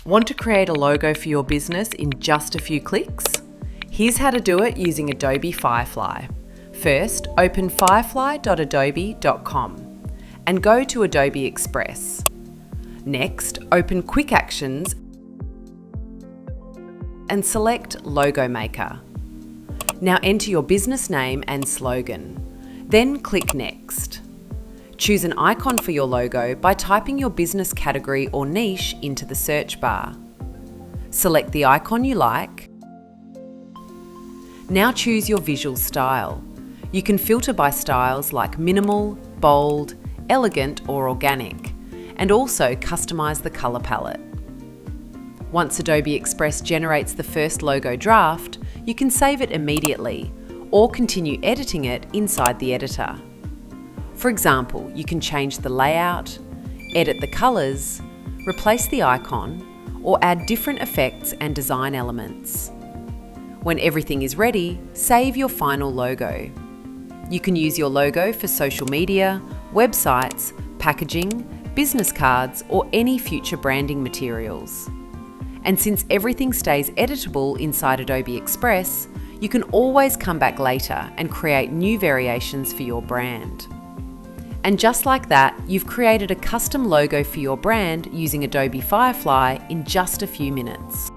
Want to create a logo for your business in just a few clicks? Here's how to do it using Adobe Firefly. First, open firefly.adobe.com and go to Adobe Express. Next, open Quick Actions and select Logo Maker. Now enter your business name and slogan. Then click Next. Choose an icon for your logo by typing your business category or niche into the search bar. Select the icon you like. Now choose your visual style. You can filter by styles like minimal, bold, elegant or organic, and also customize the color palette. Once Adobe Express generates the first logo draft, you can save it immediately or continue editing it inside the editor. For example, you can change the layout, edit the colors, replace the icon, or add different effects and design elements. When everything is ready, save your final logo. You can use your logo for social media, websites, packaging, business cards, or any future branding materials. And since everything stays editable inside Adobe Express, you can always come back later and create new variations for your brand. And just like that, you've created a custom logo for your brand using Adobe Firefly in just a few minutes.